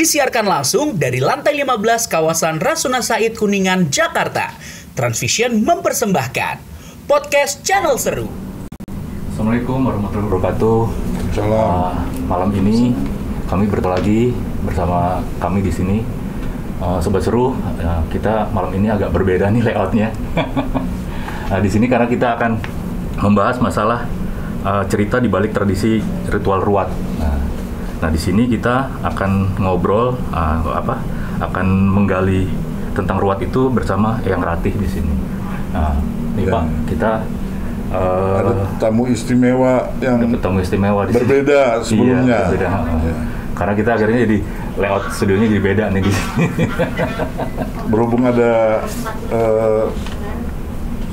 Disiarkan langsung dari lantai 15 kawasan Rasuna Said Kuningan, Jakarta. Transvision mempersembahkan podcast Channel Seru. Assalamualaikum warahmatullahi wabarakatuh. Malam ini kami bertemu lagi bersama kami di sini. Sobat Seru, kita malam ini agak berbeda nih layoutnya. Di sini karena kita akan membahas masalah cerita di balik tradisi ritual ruat. Nah, di sini kita akan ngobrol, akan menggali tentang ruat itu bersama Eyang Ratih di sini. Nah, nih Pak, kita ada tamu istimewa yang di berbeda sini. sebelumnya. Iya, berbeda. Ya. Karena kita akhirnya jadi layout studionya jadi beda nih di sini. Berhubung ada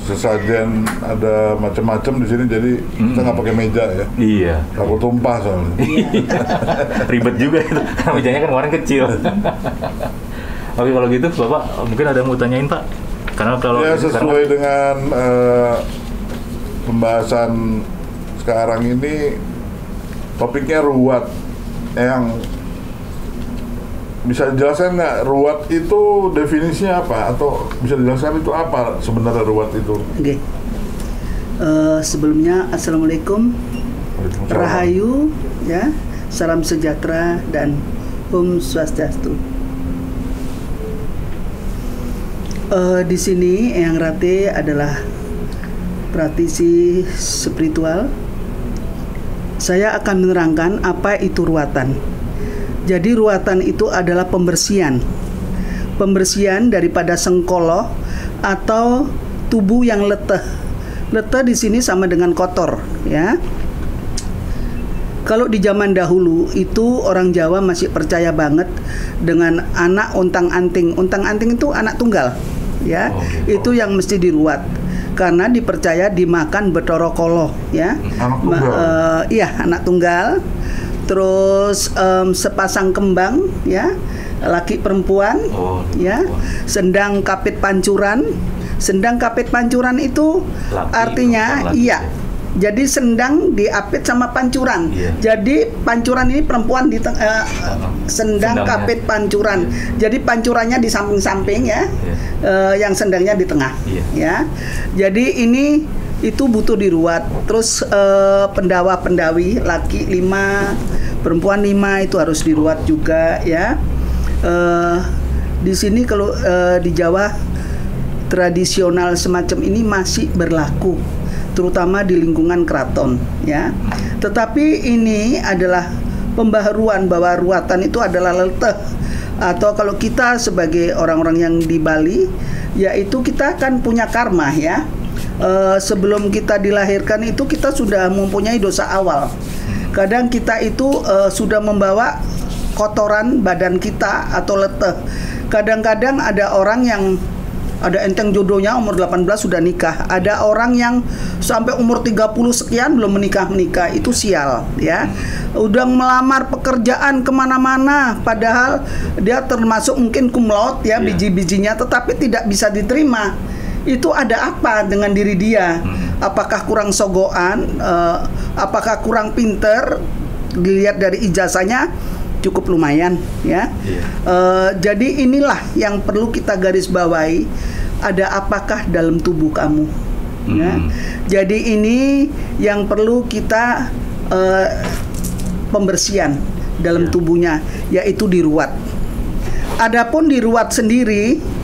sesajen, ada macam-macam di sini, jadi kita nggak pakai meja ya. Iya. Takut tumpah soalnya. Ribet juga itu. Mejanya kan kemarin kecil. Oke, kalau gitu Bapak mungkin ada yang mau tanyain Pak? Karena kalau ya sesuai dengan pembahasan sekarang ini, topiknya ruat. Yang bisa dijelaskan nggak ruat itu definisinya apa, atau bisa dijelaskan itu apa sebenarnya ruat itu? Oke. Sebelumnya Assalamualaikum, Rahayu, ya, salam sejahtera dan Om Swastiastu. Di sini Eyang Ratih adalah praktisi spiritual. Saya akan menerangkan apa itu ruatan. Jadi ruatan itu adalah pembersihan daripada sengkolo atau tubuh yang letih. Letih di sini sama dengan kotor, ya. Kalau di zaman dahulu itu orang Jawa masih percaya banget dengan anak untang-anting. Untang-anting itu anak tunggal, ya. Itu yang mesti diruat. Karena dipercaya dimakan Bathara Kala, ya. Anak tunggal. Iya, anak tunggal. Terus sepasang kembang, ya, laki perempuan, ya. Sendang kapit pancuran. Sendang kapit pancuran itu laki, artinya iya. Jadi sendang diapit sama pancuran. Jadi pancuran ini perempuan di sendang kapit pancuran. Jadi pancurannya di samping-samping, ya. Yang sendangnya di tengah, ya. Jadi ini itu butuh diruat. Terus pendawa-pendawi laki 5, perempuan 5 itu harus diruat juga, ya. Di sini kalau di Jawa tradisional semacam ini masih berlaku, terutama di lingkungan keraton, ya. Tetapi ini adalah pembaharuan bahwa ruatan itu adalah letih, atau kalau kita sebagai orang-orang yang di Bali, yaitu kita kan punya karma, ya. Sebelum kita dilahirkan itu kita sudah mempunyai dosa awal. Kadang kita itu sudah membawa kotoran badan kita atau letih. Kadang-kadang ada orang yang ada enteng jodohnya umur 18 sudah nikah. Ada orang yang sampai umur 30 sekian belum menikah. Itu sial, ya. Udah melamar pekerjaan kemana-mana, padahal dia termasuk mungkin cum laude, ya, biji-bijinya, tetapi tidak bisa diterima. Itu ada apa dengan diri dia? Apakah kurang sogoan? Apakah kurang pinter? Dilihat dari ijazahnya cukup lumayan, ya. Jadi inilah yang perlu kita garis bawahi. Ada apakah dalam tubuh kamu, ya. Jadi ini yang perlu kita pembersihan dalam tubuhnya, yaitu diruat. Adapun diruat sendiri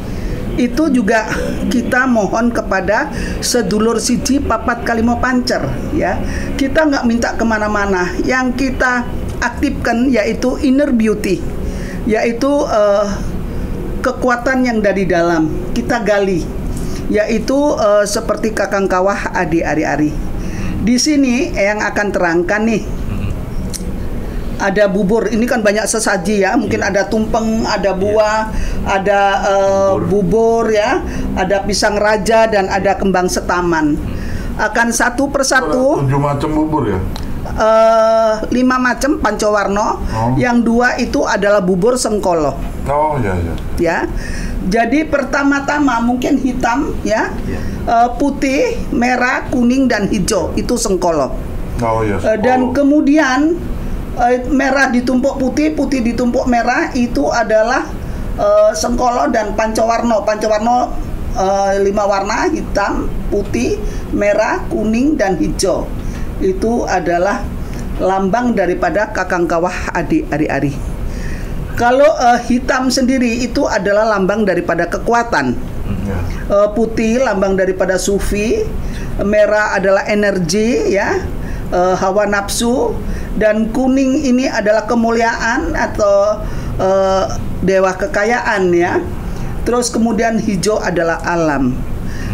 itu juga kita mohon kepada sedulur siji papat kalimo pancer, ya. Kita nggak minta kemana-mana. Yang kita aktifkan yaitu inner beauty, yaitu kekuatan yang dari dalam kita gali, yaitu seperti Kakang Kawah Adi Ari-Ari. Di sini yang akan terangkan nih, ada bubur. Ini kan banyak sesaji, ya. Mungkin ada tumpeng, ada buah, ada bubur, ya. Ada pisang raja dan ada kembang setaman. Akan satu persatu. 7 macam bubur, ya. 5 macam pancowarno, yang 2 itu adalah bubur sengkolo. Oh, ya. Ya. Jadi pertama-tama mungkin hitam, ya. Putih, merah, kuning dan hijau itu sengkolo. Oh, ya. Dan kemudian merah ditumpuk putih, putih ditumpuk merah, itu adalah sengkolo dan pancawarno. Pancawarno 5 warna, hitam, putih, merah, kuning, dan hijau. Itu adalah lambang daripada kakang kawah adi ari-ari. Kalau hitam sendiri itu adalah lambang daripada kekuatan. Putih lambang daripada sufi, merah adalah energi, ya, hawa nafsu, dan kuning ini adalah kemuliaan atau dewa kekayaan, ya. Terus kemudian hijau adalah alam.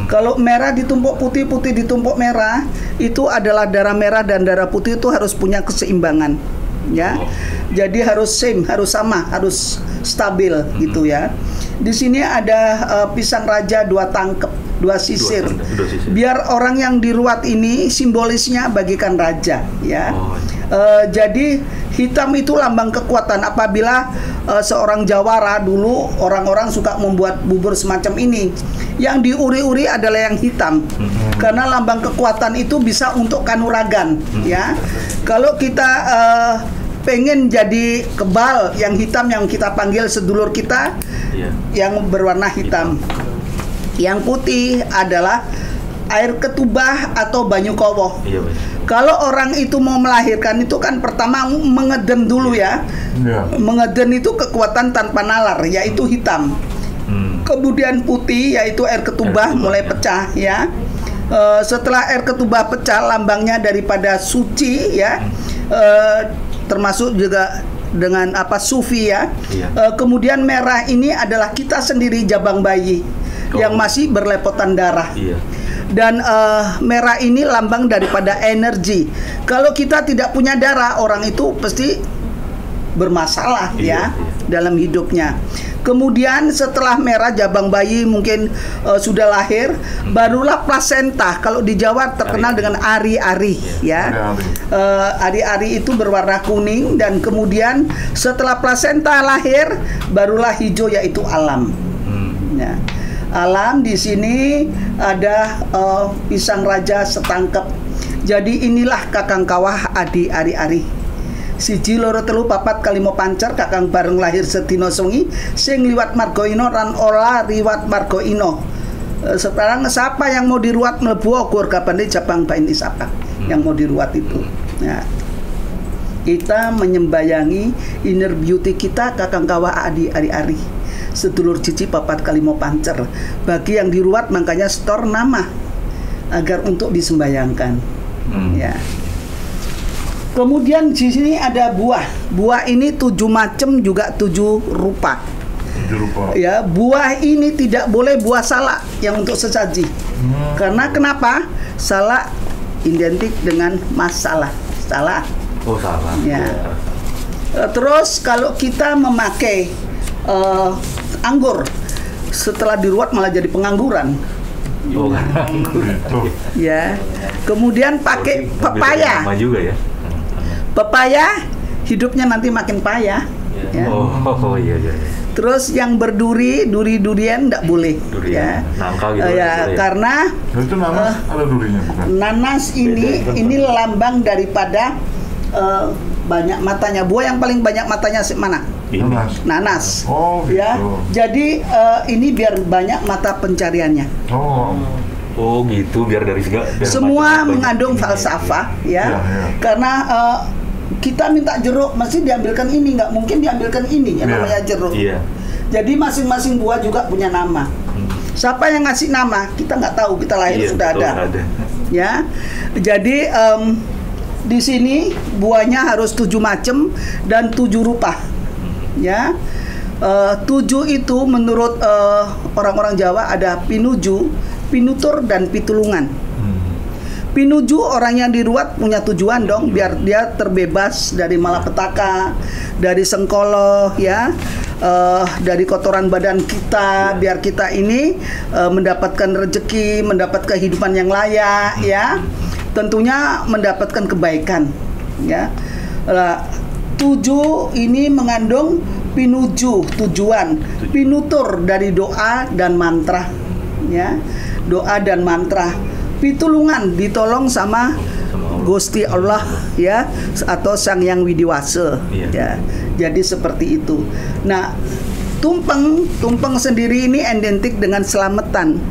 Kalau merah ditumpuk putih, putih ditumpuk merah, itu adalah darah merah dan darah putih itu harus punya keseimbangan, ya. Jadi harus same, harus sama, harus stabil gitu, ya. Di sini ada pisang raja 2 tangkep, 2 sisir. Biar orang yang diruat ini simbolisnya bagikan raja, ya. Jadi hitam itu lambang kekuatan. Apabila seorang jawara dulu, orang-orang suka membuat bubur semacam ini, yang diuri-uri adalah yang hitam, karena lambang kekuatan itu bisa untuk kanuragan, ya. Kalau kita pengen jadi kebal, yang hitam yang kita panggil sedulur kita, yang berwarna hitam. Yang putih adalah air ketubah atau banyu kowoh. Kalau orang itu mau melahirkan itu kan pertama mengeden dulu, ya. Mengeden itu kekuatan tanpa nalar, yaitu hitam. Kemudian putih yaitu air ketubah mulai pecah, ya. Setelah air ketubah pecah, lambangnya daripada suci, ya. Termasuk juga dengan sufi, ya. Kemudian merah ini adalah kita sendiri, jabang bayi yang masih berlepotan darah. Dan merah ini lambang daripada energi. Kalau kita tidak punya darah, orang itu pasti bermasalah, ya, dalam hidupnya. Kemudian setelah merah, jabang bayi mungkin sudah lahir, barulah plasenta. Kalau di Jawa terkenal dengan ari-ari, ya. Ari-ari itu berwarna kuning, dan kemudian setelah plasenta lahir, barulah hijau, yaitu alam. Ya. Alam di sini ada pisang raja setangkep. Jadi inilah kakang kawah adi ari-ari. Siji loro telu papat kalimo pancer kakang bareng lahir sedina sungi sing liwat marga ino ran ora riwat marga ino. Sekarang siapa yang mau diruat mlebu okur kabane jabang bain isapa yang mau diruat itu. Nah, kita menyembayangi inner beauty kita kakang kawah adi ari-ari. Sedulur cici papat kalimo pancer. Bagi yang diruat makanya store nama agar untuk disembayangkan. Ya. Kemudian di sini ada buah. Buah ini 7 macam juga 7 rupa. 7 rupa. Ya, buah ini tidak boleh buah salak yang untuk sesaji. Karena kenapa? Salak identik dengan masalah. Salah. Oh, salah. Ya. Terus kalau kita memakai anggur, setelah diruat malah jadi pengangguran. Oh, anggur. Ya. Kemudian pakai pepaya. Sama juga, ya. Pepaya hidupnya nanti makin payah. Ya. Oh iya. Terus yang berduri, durian enggak boleh. Durian, ya. Nangka gitu. Ya, karena itu nanas ada durinya bukan? Nanas ini lambang daripada banyak matanya. Buah yang paling banyak matanya mana? Nanas. Oh gitu. Ya. Jadi ini biar banyak mata pencariannya. Oh gitu, biar dari segala. Semua mengandung falsafah, ya. Karena kita minta jeruk, mesti diambilkan ini, nggak mungkin diambilkan ini, yang namanya jeruk. Jadi masing-masing buah juga punya nama. Siapa yang ngasih nama? Kita nggak tahu, kita lahir sudah ada. Ya, jadi di sini buahnya harus 7 macam dan 7 rupa. Ya, 7 itu menurut orang-orang Jawa ada pinuju, pinutur, dan pitulungan. Pinuju orang yang diruat punya tujuan dong, biar dia terbebas dari malapetaka, dari sengkolo, ya, dari kotoran badan kita, biar kita ini mendapatkan rezeki, mendapat kehidupan yang layak, ya, tentunya mendapatkan kebaikan, ya. 7 ini mengandung pinuju, tujuan, pinutur dari doa dan mantra, ya, doa dan mantra. Pitulungan ditolong sama Gusti Allah ya, atau Sang Yang Widiwasa ya. Jadi seperti itu. Nah, tumpeng sendiri ini identik dengan selamatan.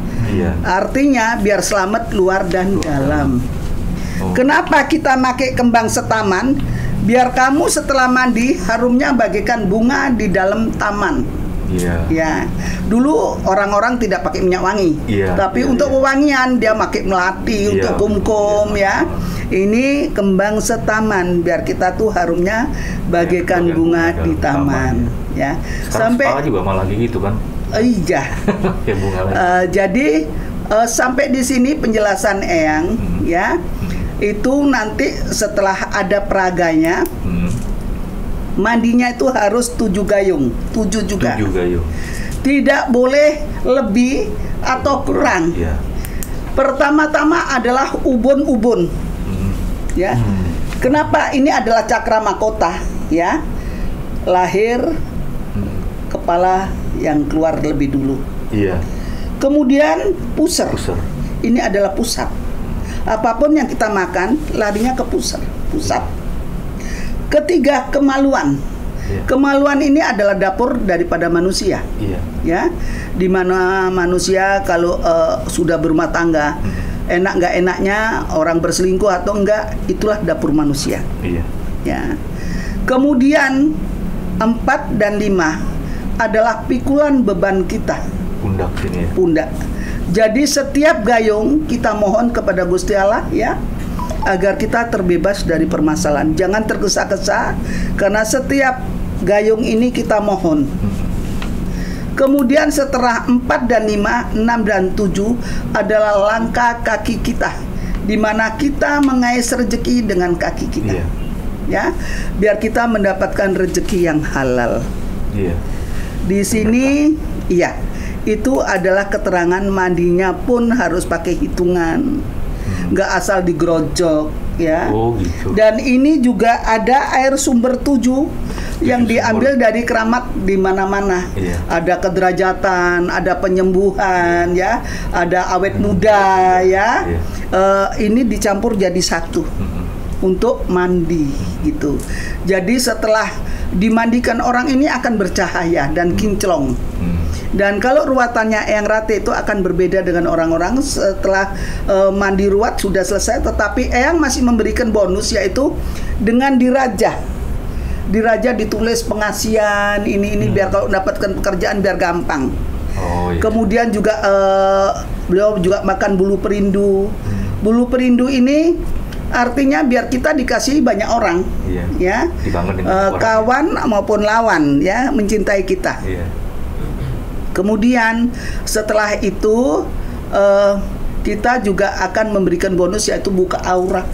Artinya biar selamat luar dan dalam. Kenapa kita pakai kembang setaman? Biar kamu setelah mandi harumnya bagaikan bunga di dalam taman. Ya, dulu orang-orang tidak pakai minyak wangi, tapi untuk wewangian dia pakai melati, untuk kumkum ya. Ini kembang setaman biar kita tuh harumnya bagaikan bunga di taman. Ya, sampai juga malah gitu kan? Iya. Jadi sampai di sini penjelasan Eyang ya. Itu nanti setelah ada peraganya. Mandinya itu harus 7 gayung, 7 juga. 7 gayung. Tidak boleh lebih atau kurang. Pertama-tama adalah ubun-ubun. Ya. Kenapa ini adalah cakra mahkota? Ya. Lahir, kepala yang keluar lebih dulu. Kemudian pusar. Ini adalah pusat. Apapun yang kita makan, larinya ke pusat. Ketiga, kemaluan. Kemaluan ini adalah dapur daripada manusia. Ya, di mana manusia kalau sudah berumah tangga, enak nggak enaknya orang berselingkuh atau enggak, itulah dapur manusia. Ya. Kemudian 4 dan 5 adalah pikulan beban kita. Pundak sini. Pundak. Jadi setiap gayung kita mohon kepada Gusti Allah ya, agar kita terbebas dari permasalahan. Jangan tergesa-gesa, karena setiap gayung ini kita mohon. Kemudian setelah 4 dan 5, 6 dan 7 adalah langkah kaki kita, di mana kita mengais rezeki dengan kaki kita. Ya, biar kita mendapatkan rezeki yang halal. Di sini itu adalah keterangan mandinya pun harus pakai hitungan. Nggak asal digerojok ya. Gitu. Dan ini juga ada air sumber 7 yang diambil dari keramat di mana-mana. Ada kederajatan, ada penyembuhan ya, ada awet muda ya. Ini dicampur jadi satu untuk mandi gitu. Jadi setelah dimandikan orang ini akan bercahaya dan kinclong. Dan kalau ruatannya Eyang Rate itu akan berbeda dengan orang-orang. Setelah mandi ruat sudah selesai, tetapi Eyang masih memberikan bonus, yaitu dengan diraja. Diraja ditulis pengasian ini biar kalau mendapatkan pekerjaan biar gampang. Kemudian juga beliau juga makan bulu perindu. Bulu perindu ini artinya biar kita dikasihi banyak orang, ya, kawan maupun lawan, ya, mencintai kita. Kemudian setelah itu kita juga akan memberikan bonus, yaitu buka aura.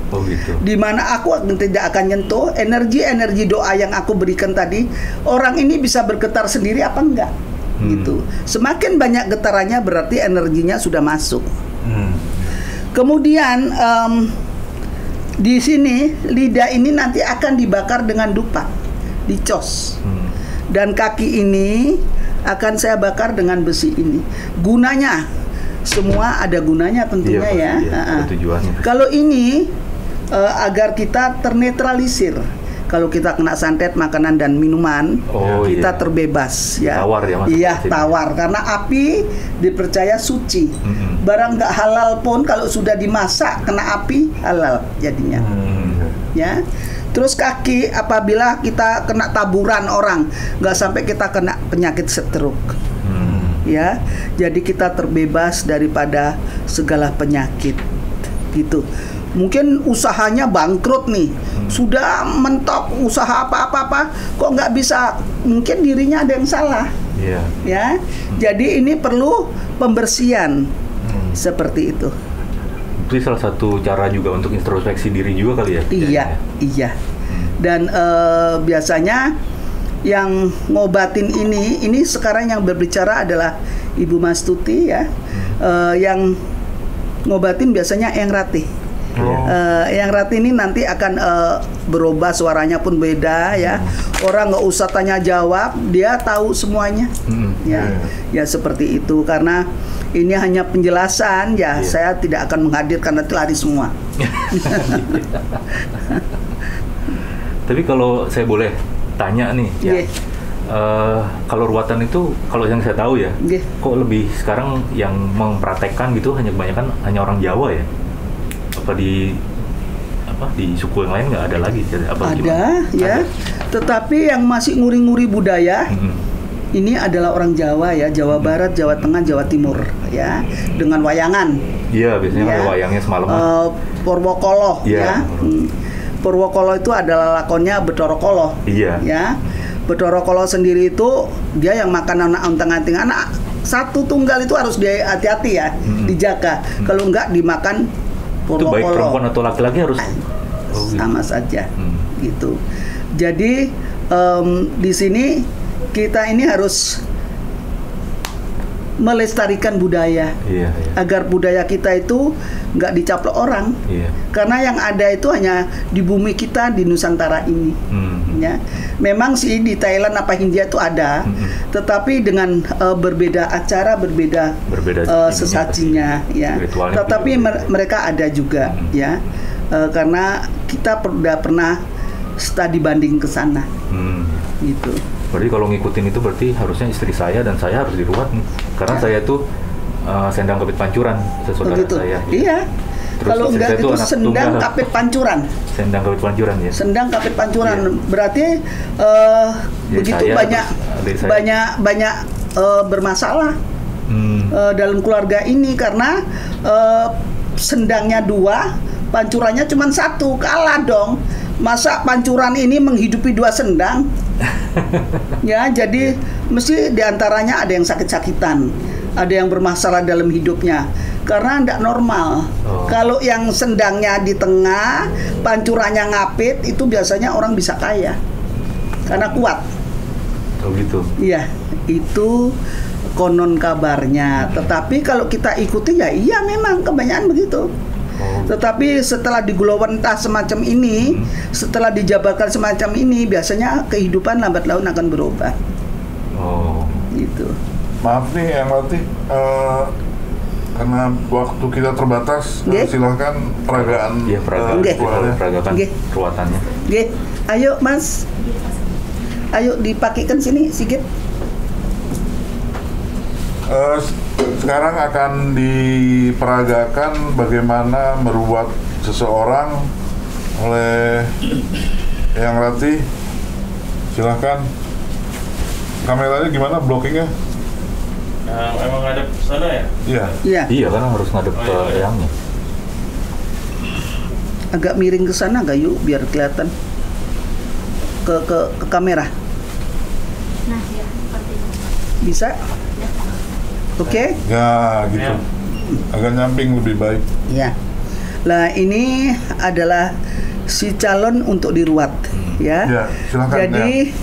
Gitu. Dimana aku tidak akan nyentuh energi doa yang aku berikan tadi. Orang ini bisa bergetar sendiri apa enggak? Gitu. Semakin banyak getarannya berarti energinya sudah masuk. Kemudian di sini lidah ini nanti akan dibakar dengan dupa, dicos. Dan kaki ini akan saya bakar dengan besi ini. Gunanya semua ada gunanya tentunya, ya. Kalau ini agar kita ternetralisir. Kalau kita kena santet makanan dan minuman, kita terbebas, ya. Tawar, ya, Mas? Iya, tawar. Karena api dipercaya suci. Barang nggak halal pun kalau sudah dimasak kena api, halal jadinya. Ya. Terus kaki, apabila kita kena taburan orang, nggak sampai kita kena penyakit stroke. Ya. Jadi kita terbebas daripada segala penyakit. Gitu. Mungkin usahanya bangkrut nih, sudah mentok usaha apa-apa, kok nggak bisa, mungkin dirinya ada yang salah, ya. Jadi ini perlu pembersihan, seperti itu. Itu salah satu cara juga untuk introspeksi diri juga kali ya? Iya. Dan biasanya yang ngobatin ini sekarang yang berbicara adalah Ibu Mastuti, ya. Yang ngobatin biasanya Eyang Rate. Eyang Rate ini nanti akan berubah, suaranya pun beda, ya. Orang nggak usah tanya jawab, dia tahu semuanya. Ya seperti itu. Karena ini hanya penjelasan ya. Saya tidak akan menghadirkan, nanti lari semua. Tapi kalau saya boleh tanya nih, ya, kalau ruwatan itu, kalau yang saya tahu ya, kok lebih sekarang yang mempraktekkan gitu kebanyakan hanya orang Jawa ya? Apa di suku yang lain nggak ada lagi? Apa ada gimana? ya, ada. Tetapi yang masih nguri-nguri budaya ini adalah orang Jawa ya, Jawa Barat, Jawa Tengah, Jawa Timur ya, dengan wayangan. Iya, biasanya ada wayangnya semalam. Purwokolo ya. Purwokolo itu adalah lakonnya Bathara Kala. Iya. Ya. Bathara Kala sendiri itu dia yang makan anak anteng-anteng. Anak satu tunggal itu harus hati-hati ya, dijaga. Kalau enggak dimakan Purwokolo. Itu baik perempuan atau laki-laki harus sama saja. Gitu. Jadi di sini kita ini harus melestarikan budaya, agar budaya kita itu nggak dicaplok orang, karena yang ada itu hanya di bumi kita, di Nusantara ini. Ya, memang sih di Thailand apa Hindia itu ada, tetapi dengan berbeda acara, berbeda sesajinya, ya. Tetapi mereka ada juga, ya, karena kita sudah pernah studi banding ke sana, gitu. Berarti kalau ngikutin itu berarti harusnya istri saya dan saya harus diruat nih. Karena saya tuh sendang kapit pancuran saudara saya. Iya. Kalau enggak itu sendang kapit pancuran. Sendang kapit pancuran ya. Sendang kapit pancuran berarti begitu banyak bermasalah dalam keluarga ini karena sendangnya 2, pancurannya cuma 1, kalah dong. Masa pancuran ini menghidupi 2 sendang? Ya, jadi mesti diantaranya ada yang sakit-sakitan, ada yang bermasalah dalam hidupnya, karena tidak normal. Kalau yang sendangnya di tengah, pancurannya ngapit, itu biasanya orang bisa kaya, karena kuat. Oh gitu? Iya, itu konon kabarnya. Tetapi kalau kita ikuti ya iya memang kebanyakan begitu. Tetapi setelah digulawentah semacam ini, setelah dijabarkan semacam ini, biasanya kehidupan lambat laun akan berubah. Gitu. Maaf nih yang latih, karena waktu kita terbatas, silahkan peragaan. Iya, peragakan ruwatannya. Ayo Mas, ayo dipakaikan sini sedikit. Sekarang akan diperagakan bagaimana meruat seseorang oleh yang latih. Silahkan. Kameranya gimana blockingnya? Emang ngadep ke sana ya? Iya. Iya, karena harus ngadep ke eyangnya. Agak miring ke sana nggak yuk, biar kelihatan ke kamera. Nah, ya, seperti itu. Bisa? Oke? Ya, gitu. Agak nyamping lebih baik. Ya. Lah ini adalah si calon untuk diruat, ya. Ya, silakan. Jadi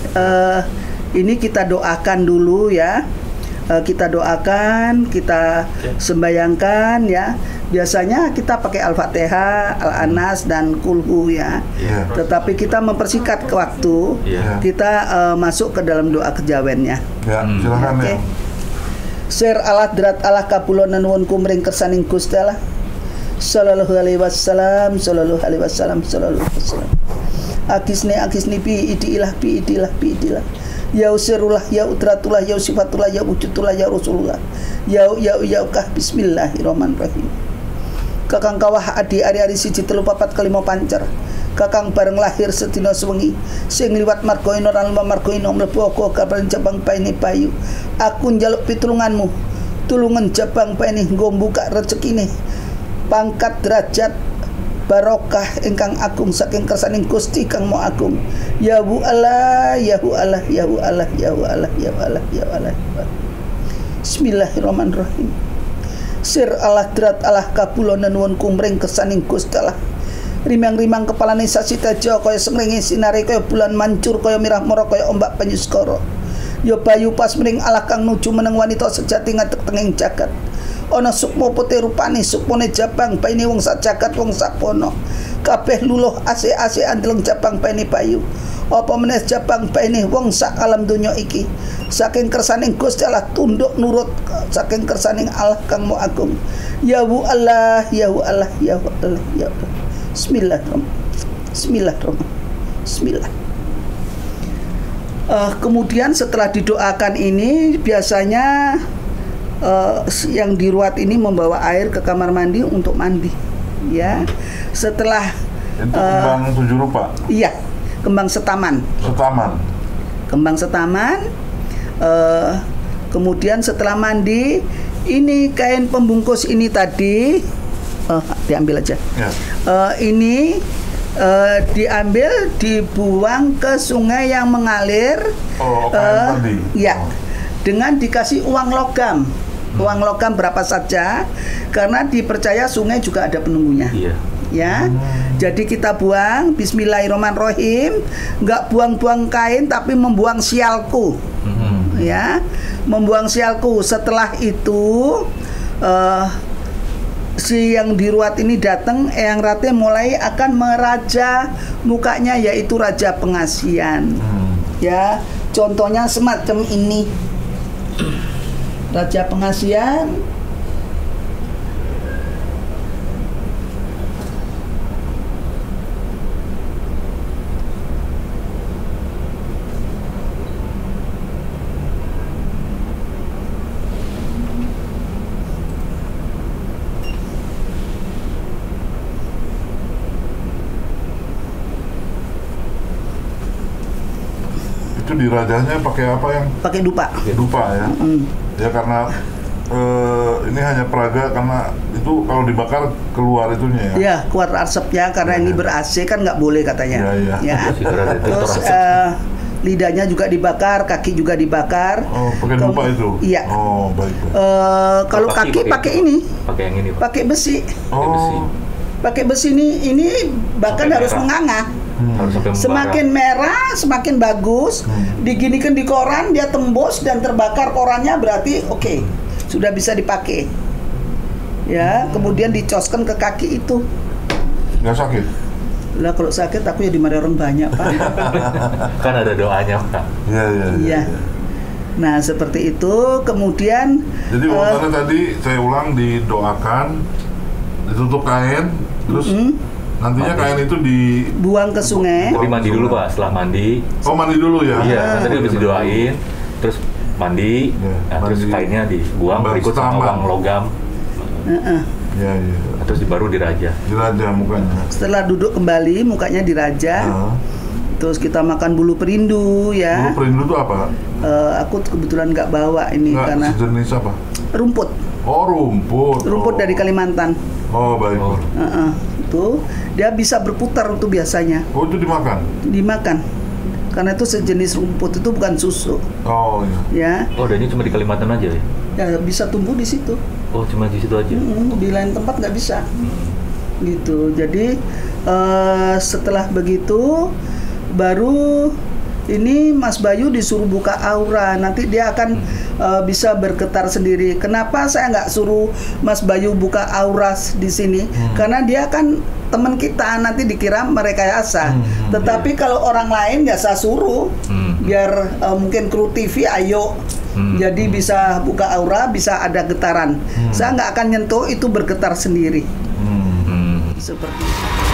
ini kita doakan dulu ya. Kita doakan, kita sembayangkan ya. Biasanya kita pakai Al-Fatihah, Al-Anas dan Kulhu ya. Tetapi kita mempersingkat ke waktu. Kita masuk ke dalam doa kejawennya. Ya, silakan ya. Sir Allah drat Allah kapulonan nuwun kumring kersaning Gusti Allah. Sallallahu alaihi wasallam, sallallahu alaihi wasallam, sallallahu alaihi wasallam. Akisni bi idilah. Ya usirullah, ya utratullah, ya sifatullah, ya wujudullah, ya rasulullah. Ya kah bismillahirrahmanirrahim. Kakang kawah adi ari-ari 1 3 4 5 pancer. Kakang bareng lahir sedina sewengi sing liwat margoino lan margoino mlebu kabaran jabang paine payu. Aku njaluk pitulunganmu, tulungan jabang paine nggo mbukak rezekine, pangkat derajat barokah ingkang agung saking kersaning Gusti kang Maha Agung. Ya bu Allah, ya hu Allah, ya hu Allah, ya hu Allah, ya hu Allah, ya Allah. Bismillahirrahmanirrahim. Sir Allah drat Allah kapulonan nuwun kumring kersaning Gusti Allah. Rimang-rimang kepalane sasitaja kaya semringi sinare kaya bulan mancur kaya mirah mara kaya ombak panyuskara. Ya bayu pas mring Allah kang nuju meneng wanita sejati ngadeg tenging jagat. Ana sukma putih rupane sukmane jabang paine wong sak jagat wong sak pono. kabeh luluh ase-ase andeleng jabang paine bayu. Apa meneh jabang paine wong sak alam donya iki. Saking kersaning Gusti Allah tunduk nurut saking kersaning Allah kang Maha Agung. Ya Allah, ya Allah, ya Allah, ya Allah. Bismillahirrahmanirrahim. Bismillahirrahmanirrahim. Bismillah. Kemudian setelah didoakan ini biasanya yang diruat ini membawa air ke kamar mandi untuk mandi, ya. Setelah itu kembang 7 rupa. Iya, kembang setaman. Kembang setaman. Kemudian setelah mandi, ini kain pembungkus ini tadi diambil aja. Ya. Ini diambil, dibuang ke sungai yang mengalir. Tadi. Ya, dengan dikasih uang logam. Uang logam berapa saja, karena dipercaya sungai juga ada penunggunya. Iya. Ya, jadi kita buang Bismillahirrahmanirrahim, nggak buang-buang kain tapi membuang sialku, ya, membuang sialku. Setelah itu si yang diruat ini datang, Eyang Rate mulai akan meraja mukanya, yaitu raja pengasihan. Ya, contohnya semacam ini, raja pengasihan. Itu dirajahnya pakai apa yang? Pakai dupa. Dupa ya. Ya karena ini hanya peraga, karena itu kalau dibakar keluar itunya ya. Ya, keluar asapnya karena ini ber-AC kan nggak boleh katanya. Ya. Terus lidahnya juga dibakar, kaki juga dibakar. Oh, pakai dupa itu. Iya. Oh, baik. Kalau kaki pakai ini. Pakai yang ini, Pak. Pakai besi. Oh. Pakai besi ini bahkan harus menganga. Semakin merah semakin bagus. Diginikan di koran, dia tembus dan terbakar korannya, berarti oke, sudah bisa dipakai. Ya, kemudian dicoskan ke kaki itu. Nggak sakit? Lah kalau sakit aku ya dimarahi orang banyak, Pak. Kan ada doanya, Pak. Iya. Nah, seperti itu. Kemudian jadi waktu tadi saya ulang, didoakan, ditutup kain, terus nantinya kain itu dibuang ke sungai. Tapi mandi dulu, Pak. Setelah mandi. Oh, mandi dulu ya? Iya, tadi habis didoain, terus mandi, terus kainnya dibuang, berikut sama uang logam. Iya. Terus baru diraja. Diraja mukanya. Setelah duduk kembali, mukanya diraja. Terus kita makan bulu perindu, ya. Bulu perindu itu apa? Aku kebetulan nggak bawa ini karena sejenis apa? Rumput. Oh, rumput. Rumput dari Kalimantan. Oh, baik. Itu dia bisa berputar itu biasanya. Oh, itu dimakan? Dimakan. Karena itu sejenis rumput, itu bukan susu. Oh, iya. Ya. Oh, dan ini cuma di Kalimantan aja ya? Ya, bisa tumbuh di situ. Oh, cuma di situ aja? Di lain tempat nggak bisa. Gitu. Jadi setelah begitu baru ini Mas Bayu disuruh buka aura, nanti dia akan bisa bergetar sendiri. Kenapa saya nggak suruh Mas Bayu buka aura di sini? Karena dia kan teman kita, nanti dikira merekayasa. Tetapi kalau orang lain ya saya suruh, biar mungkin kru TV ayo. Jadi bisa buka aura, bisa ada getaran. Saya nggak akan nyentuh, itu bergetar sendiri. Seperti itu.